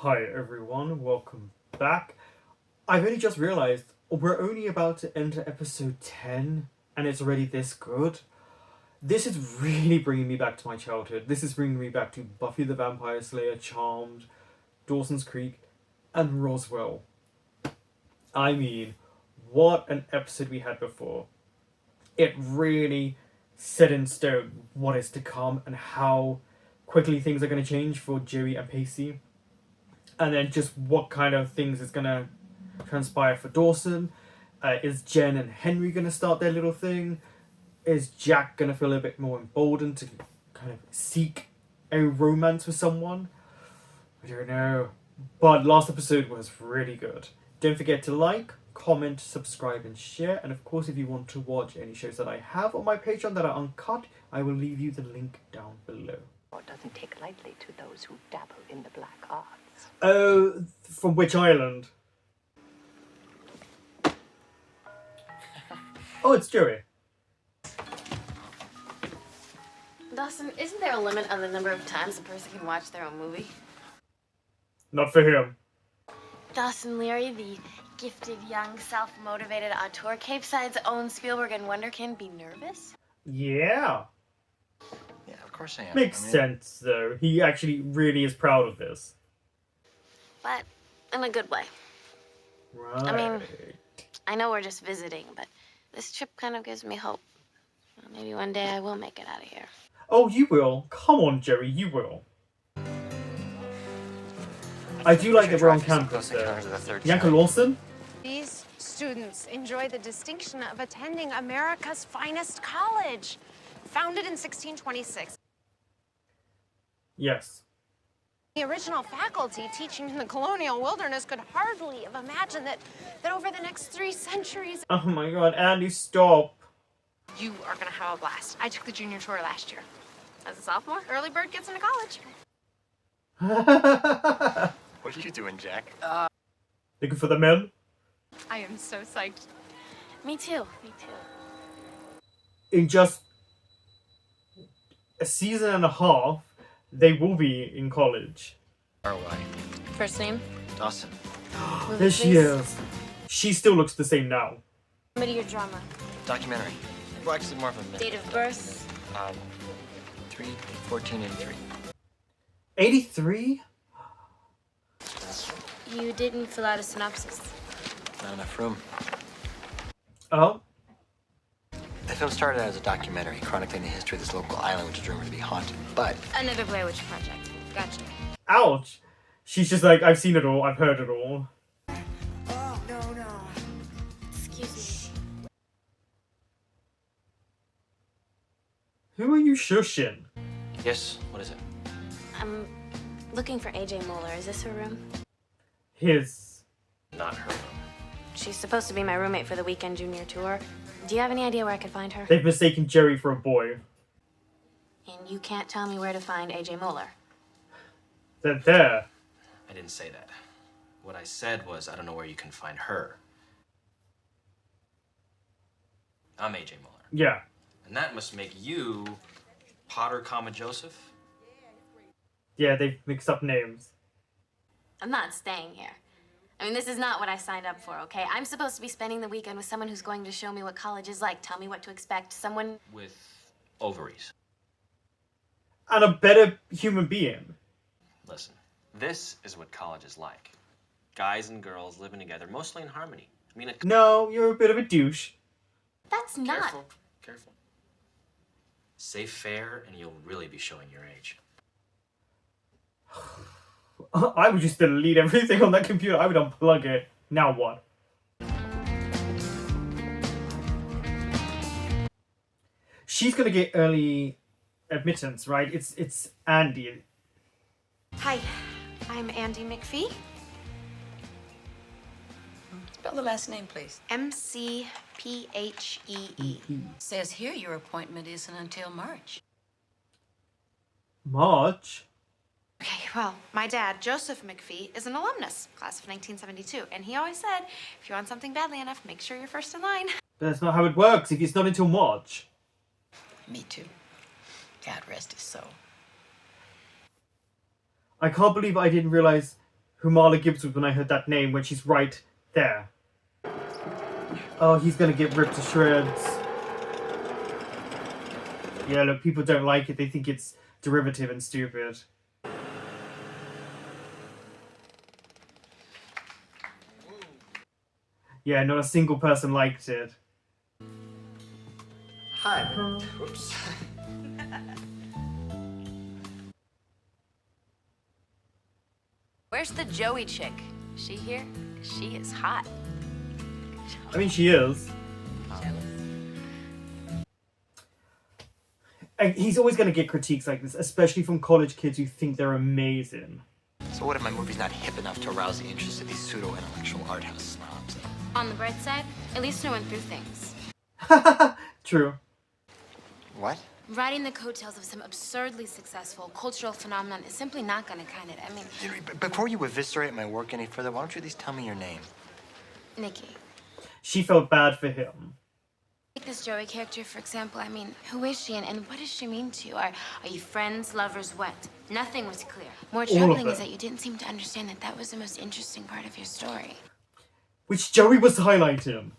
Hi everyone, welcome back. I've only just realised we're only about to enter episode 10 and it's already this good. This is really bringing me back to my childhood. This is bringing me back to Buffy the Vampire Slayer, Charmed, Dawson's Creek, and Roswell. I mean, what an episode we had before. It really set in stone what is to come and how quickly things are going to change for Joey and Pacey. And then just what kind of things is going to transpire for Dawson. Is Jen and Henry going to start their little thing? Is Jack going to feel a bit more emboldened to kind of seek a romance with someone? I don't know. But last episode was really good. Don't forget to like, comment, subscribe, and share. And of course, if you want to watch any shows that I have on my Patreon that are uncut, I will leave you the link down below. Doesn't take lightly to those who dabble in the black arts. Oh, from which island? Oh, it's Joey. Dawson, isn't there a limit on the number of times a person can watch their own movie? Not for him. Dawson Leary, the gifted, young, self-motivated auteur, Capeside's own Spielberg and Wonderkin, be nervous? Yeah. Yeah, of course I am. Makes sense, though. He actually really is proud of this. But in a good way. Right. I mean, I know we're just visiting, but this trip kind of gives me hope. Well, maybe one day I will make it out of here. Oh, you will. Come on, Jerry, you will. I do like that we're on campus, though. Bianca Lawson? These students enjoy the distinction of attending America's finest college, founded in 1626. Yes. The original faculty teaching in the colonial wilderness could hardly have imagined that over the next 3 centuries... Oh my god, Andy, stop. You are gonna have a blast. I took the junior tour last year. As a sophomore? Early bird gets into college. What are you doing, Jack? Looking for the men? I am so psyched. Me too. Me too. In just a season and a half, they will be in college. R.Y. First name? Dawson. There she is. She still looks the same now. Comedy or drama? Documentary. Well, actually, more of a myth. Date of birth? 1483. 83? You didn't fill out a synopsis. Not enough room. Oh? The film started out as a documentary chronicling the history of this local island, which is rumored to be haunted. But Another Blair Witch Project. Gotcha. Ouch. She's just like, I've seen it all, I've heard it all. Oh, no. Excuse me. Who are you shushing? yes, what is it? I'm looking for AJ Moeller. Is this her room? His. Not her room. She's supposed to be my roommate for the weekend junior tour. Do you have any idea where I could find her? They've mistaken Jerry for a boy. And you can't tell me where to find AJ Moeller. They're there. I didn't say that. What I said was, I don't know where you can find her. I'm AJ Muller. Yeah. And that must make you Potter, Joseph? Yeah, they've mixed up names. I'm not staying here. I mean, this is not what I signed up for, okay? I'm supposed to be spending the weekend with someone who's going to show me what college is like, tell me what to expect, someone... With ovaries. And a better human being. Listen, this is what college is like. Guys and girls living together, mostly in harmony. I mean, No, you're a bit of a douche. That's not... Careful, careful. Say fair, and you'll really be showing your age. I would just delete everything on that computer. I would unplug it. Now what? She's gonna get early admittance, right? It's Andy. Hi, I'm Andy McPhee. Spell the last name, please. McPhee. Says here your appointment isn't until March. March? Okay, well, my dad, Joseph McPhee, is an alumnus, class of 1972, and he always said, if you want something badly enough, make sure you're first in line. That's not how it works. If it's not until March. Me too. God rest his soul. I can't believe I didn't realize who Marla Gibbs was when I heard that name, when she's right there. Oh, he's gonna get ripped to shreds. Yeah, look, people don't like it. They think it's derivative and stupid. Yeah, not a single person liked it. Hi. Whoops. Where's the Joey chick? She here? She is hot. I mean, she is. And he's always going to get critiques like this, especially from college kids who think they're amazing. So what if my movie's not hip enough to arouse the interest of these pseudo-intellectual art house snobs? On the bright side, at least I went through things. True. What? Riding the coattails of some absurdly successful cultural phenomenon is simply not gonna kind it. I mean, Before you eviscerate my work any further, why don't you at least tell me your name? Nikki. She felt bad for him. Take this Joey character, for example. I mean, who is she and what does she mean to you? Are you friends, lovers, what? Nothing was clear. More troubling is that you didn't seem to understand that that was the most interesting part of your story. Which Joey was highlighting.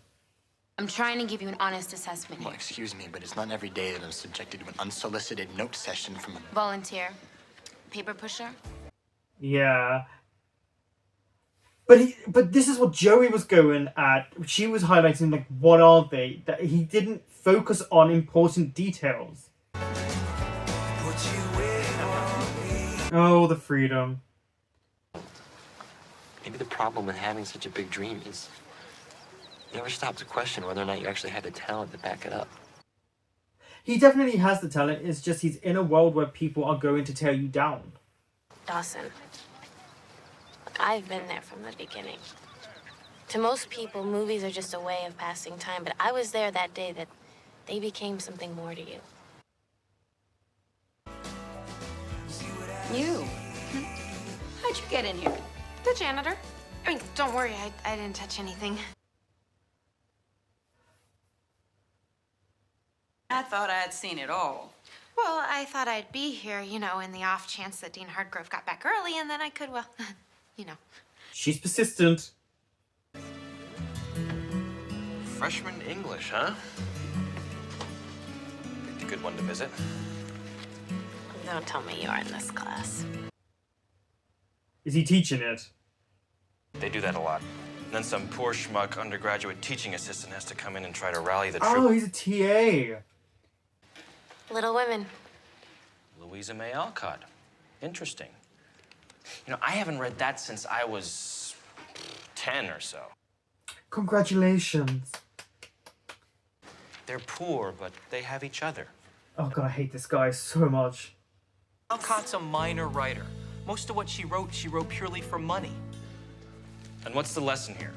I'm trying to give you an honest assessment Well, here. excuse me, but it's not every day that I'm subjected to an unsolicited note session from a... Volunteer. Paper pusher. Yeah. But this is what Joey was going at. She was highlighting, like, what are they? That he didn't focus on important details. Oh, the freedom. Maybe the problem with having such a big dream is you never stop to question whether or not you actually have the talent to back it up. He definitely has the talent. It's just he's in a world where people are going to tear you down. Dawson. Look, I've been there from the beginning. To most people, movies are just a way of passing time, but I was there that day that they became something more to you. You? How'd you get in here? The janitor. I mean, don't worry, I didn't touch anything. I thought I had seen it all. Well, I thought I'd be here, you know, in the off chance that Dean Hardgrove got back early, and then I could, well, you know. She's persistent. Freshman English, huh? Picked a good one to visit. Don't tell me you are in this class. Is he teaching it? They do that a lot. Then some poor schmuck undergraduate teaching assistant has to come in and try to rally the Oh, troop. he's a TA. Little Women. Louisa May Alcott. Interesting. You know, I haven't read that since I was 10 or so. Congratulations. They're poor, but they have each other. Oh god, I hate this guy so much. Alcott's a minor writer. Most of what she wrote purely for money. And what's the lesson here?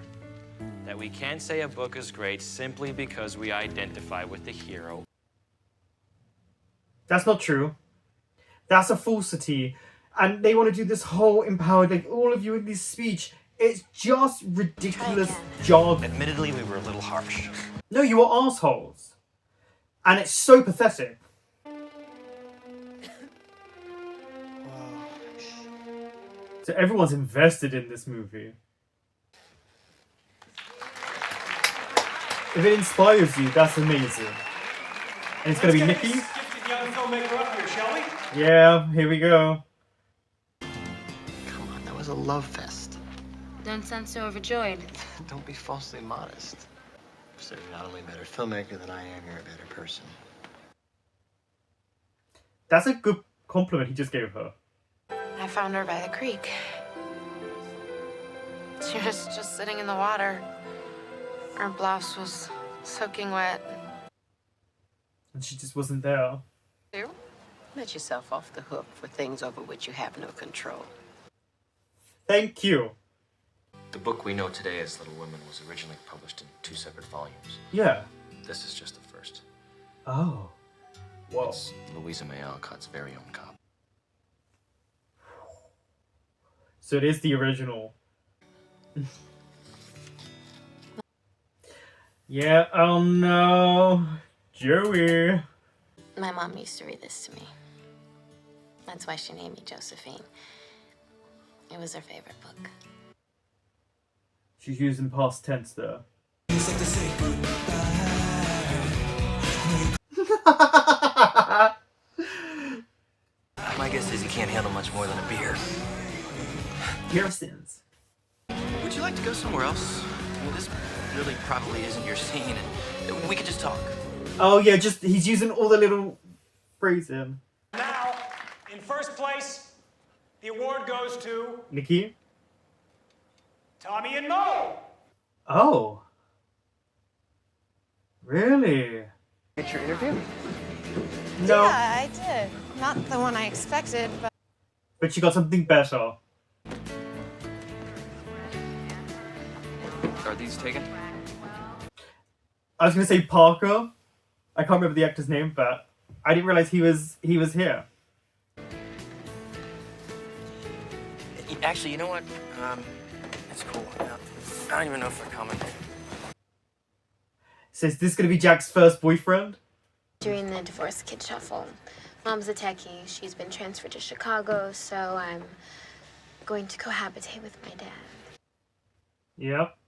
That we can't say a book is great simply because we identify with the hero. That's not true. That's a falsity. And they want to do this whole empowered, like, all of you in this speech. It's just ridiculous jargon. Admittedly, we were a little harsh. No, you are assholes. And it's so pathetic. So everyone's invested in this movie. If it inspires you, that's amazing. And it's gonna be Nikki? Gifted young filmmaker up here, shall we? Yeah, here we go. Come on, that was a love fest. Don't sound so overjoyed. Don't be falsely modest. So you're not only a better filmmaker than I am, you're a better person. That's a good compliment he just gave her. I found her by the creek. She was just sitting in the water. Her blouse was soaking wet. And she just wasn't there. You let yourself off the hook for things over which you have no control. Thank you. The book we know today as Little Women was originally published in 2 separate volumes. Yeah. This is just the first. Oh. Whoa. It's Louisa May Alcott's very own copy. So it is the original. Yeah, oh no. Joey. My mom used to read this to me. That's why she named me Josephine. It was her favorite book. She's using past tense there. My guess is you can't handle much more than a beer. Pearsons. Would you like to go somewhere else? I mean, this really probably isn't your scene, and we could just talk. Oh yeah, just he's using all the little phrasing. Now, in first place, the award goes to Nikki? Tommy and Mo. Oh. Really? Get your interview? No. Yeah, I did. Not the one I expected, but... But she got something better. Are these taken? I was gonna say Parker. I can't remember the actor's name, but I didn't realize he was here. Actually, you know what? It's cool. I don't even know if they're coming. So is this gonna be Jack's first boyfriend? During the divorce kid shuffle, Mom's a techie. She's been transferred to Chicago, so I'm going to cohabitate with my dad. Yep.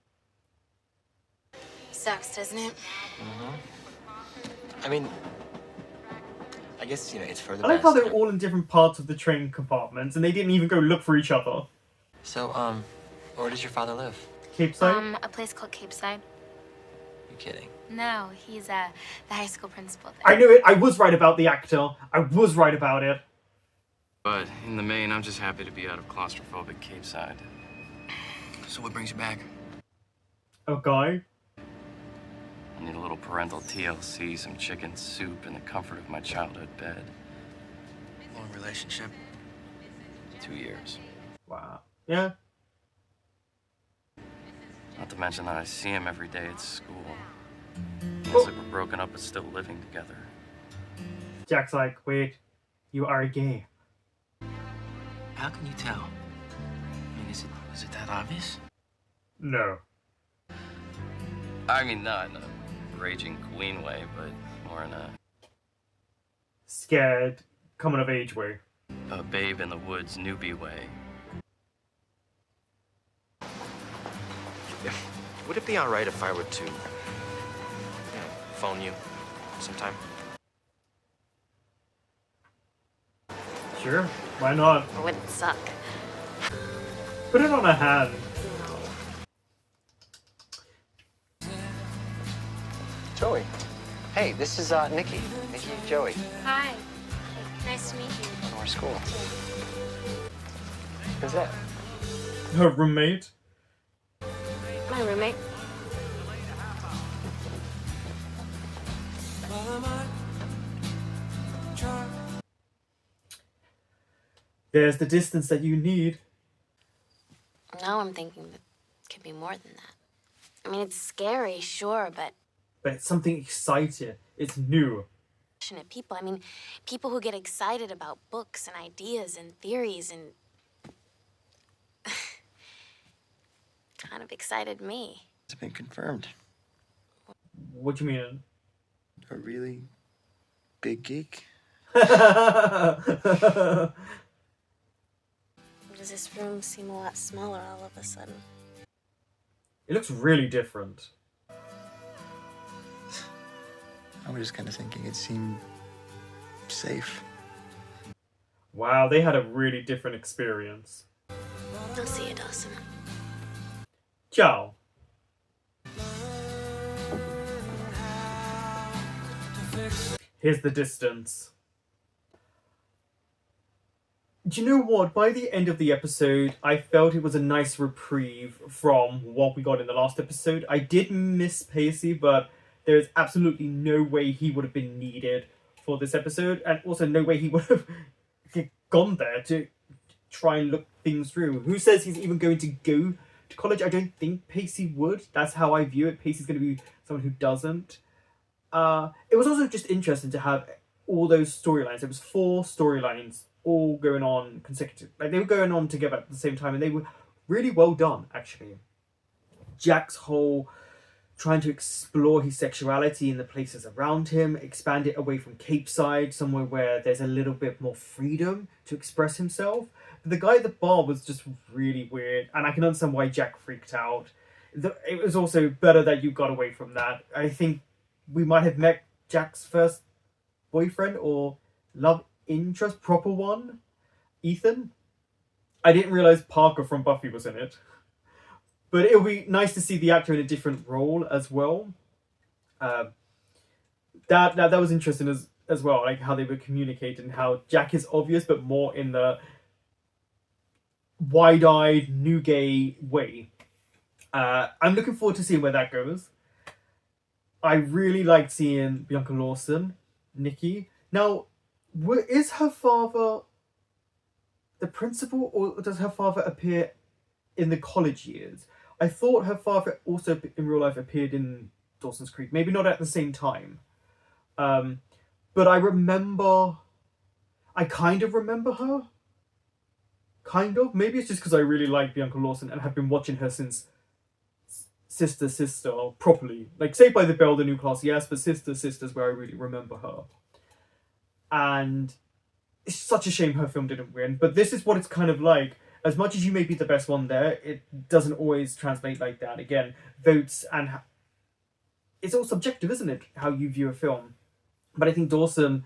Sucks, doesn't it? I mean, I guess, it's for the I like how best. they're all in different parts of the train compartments, and they didn't even go look for each other. So, where does your father live? Cape Side? A place called Cape Side. You kidding? No, he's the high school principal there. I knew it. I was right about the actor. I was right about it. But in the main, I'm just happy to be out of claustrophobic Cape Side. So what brings you back? A guy? I need a little parental TLC, some chicken soup, and the comfort of my childhood bed. Long relationship. 2 years. Wow. Yeah. Not to mention that I see him every day at school. It's Oh. like we're broken up but still living together. Jack's like, wait, you are gay. How can you tell? I mean, is it that obvious? No. I mean, not in a raging queen way, but more in Scared, coming of age way. a babe in the woods newbie way. Would it be all right if I were to, phone you sometime? Sure, why not? It wouldn't suck. Put it on a hand. Joey. Hey, this is Nikki. Nikki, Joey. Hi. Nice to meet you. From our school. Who's that? Her roommate. My roommate. There's the distance that you need. Now I'm thinking that it could be more than that. I mean, it's scary, sure, but But it's something exciting. It's new. passionate people. I mean, people who get excited about books and ideas and theories and kind of excited me. It's been confirmed. What do you mean? A really big geek. Does this room seem a lot smaller all of a sudden? It looks really different. I was just kind of thinking it seemed safe. Wow, they had a really different experience. I'll see you, Dawson. Ciao. Here's the distance. Do you know what? By the end of the episode, I felt it was a nice reprieve from what we got in the last episode. I did miss Pacey, but there is absolutely no way he would have been needed for this episode, and also no way he would have gone there to try and look things through. Who says he's even going to go to college? I don't think Pacey would. That's how I view it. Pacey's going to be someone who doesn't. It was also just interesting to have all those storylines. It was 4 storylines all going on consecutive. Like, they were going on together at the same time, and they were really well done, actually. Jack's whole trying to explore his sexuality in the places around him, expand it away from Cape Side, somewhere where there's a little bit more freedom to express himself. The guy at the bar was just really weird, and I can understand why Jack freaked out. It was also better that you got away from that. I think we might have met Jack's first boyfriend or love interest, proper one, Ethan. I didn't realize Parker from Buffy was in it. But it'll be nice to see the actor in a different role as well. That was interesting as well, like how they were communicating, how Jack is obvious, but more in the wide-eyed, new gay way. I'm looking forward to seeing where that goes. I really liked seeing Bianca Lawson, Nikki. Now, is her father the principal, or does her father appear in the college years? I thought her father also in real life appeared in Dawson's Creek. Maybe not at the same time. But I kind of remember her. Kind of. Maybe it's just because I really like Bianca Lawson and have been watching her since Sister properly. Like Saved by the Bell, the new class, yes, but Sister's where I really remember her. And it's such a shame her film didn't win, but this is what it's kind of like. As much as you may be the best one there, it doesn't always translate like that. Again, votes and it's all subjective, isn't it? How you view a film. But I think Dawson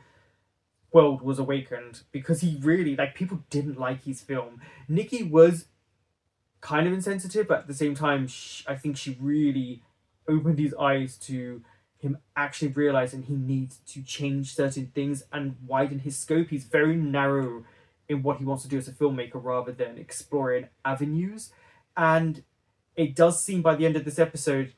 world was awakened because he really, like, people didn't like his film. Nikki was kind of insensitive, but at the same time, I think she really opened his eyes to him actually realizing he needs to change certain things and widen his scope. He's very narrow in what he wants to do as a filmmaker rather than exploring avenues. And it does seem by the end of this episode,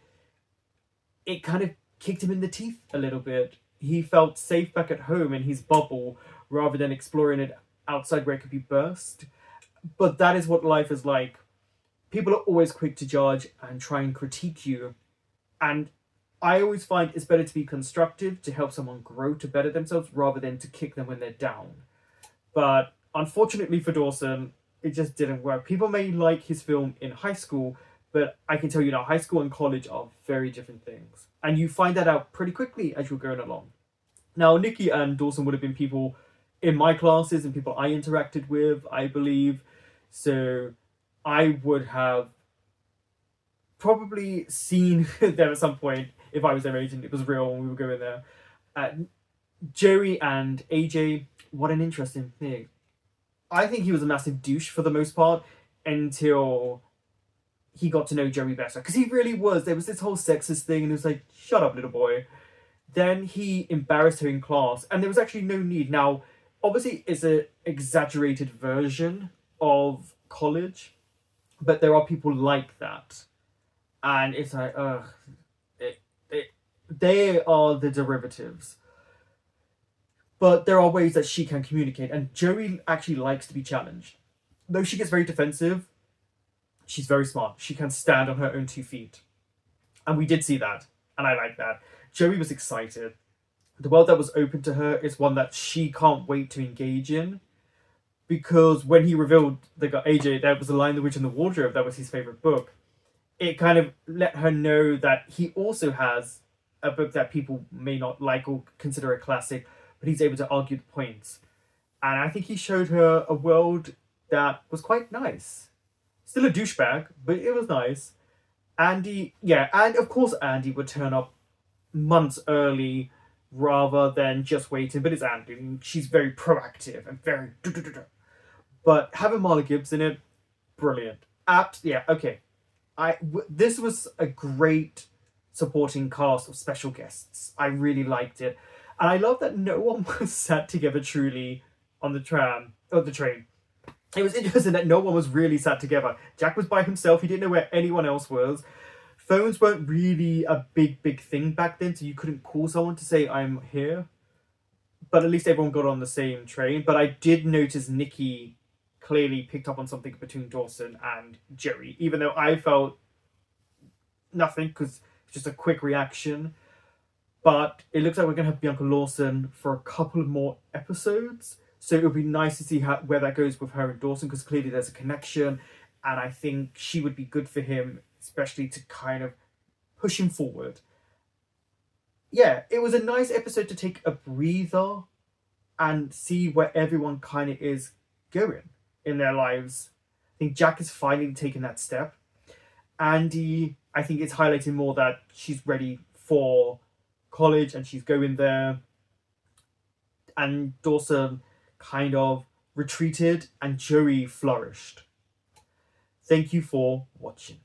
it kind of kicked him in the teeth a little bit. He felt safe back at home in his bubble rather than exploring it outside where it could be burst. But that is what life is like. People are always quick to judge and try and critique you. And I always find it's better to be constructive to help someone grow to better themselves rather than to kick them when they're down. But unfortunately for Dawson, it just didn't work. People may like his film in high school, but I can tell you now, high school and college are very different things. And you find that out pretty quickly as you're going along. Now, Nikki and Dawson would have been people in my classes and people I interacted with, I believe. So I would have probably seen them at some point if I was their agent. It was real when we were going there. Joey and AJ, what an interesting thing. I think he was a massive douche for the most part until he got to know Joey better. Because he really was. There was this whole sexist thing and it was like, shut up, little boy. Then he embarrassed her in class and there was actually no need. Now, obviously it's an exaggerated version of college, but there are people like that. And it's like, they are the derivatives. But there are ways that she can communicate, and Joey actually likes to be challenged. Though she gets very defensive, she's very smart. She can stand on her own 2 feet. And we did see that, and I like that. Joey was excited. The world that was open to her is one that she can't wait to engage in. Because when he revealed AJ, that was The Lion, the Witch, and the Wardrobe, that was his favourite book, it kind of let her know that he also has a book that people may not like or consider a classic, but he's able to argue the points. And I think he showed her a world that was quite nice. Still a douchebag, but it was nice. Andy, yeah, and of course Andy would turn up months early rather than just waiting, but it's Andy, and she's very proactive and very... But having Marla Gibbs in it, brilliant. Yeah, okay. This was a great supporting cast of special guests. I really liked it. And I love that no one was sat together truly on the train. It was interesting that no one was really sat together. Jack was by himself. He didn't know where anyone else was. Phones weren't really a big thing back then, so you couldn't call someone to say, I'm here. But at least everyone got on the same train. But I did notice Nikki clearly picked up on something between Dawson and Joey, even though I felt nothing because it's just a quick reaction. But it looks like we're going to have Bianca Lawson for a couple of more episodes. So it would be nice to see where that goes with her and Dawson, because clearly there's a connection. And I think she would be good for him, especially to kind of push him forward. Yeah, it was a nice episode to take a breather and see where everyone kind of is going. in their lives. I think Jack has finally taken that step. Andy, I think it's highlighting more that she's ready for college and she's going there. And Dawson kind of retreated and Joey flourished. Thank you for watching.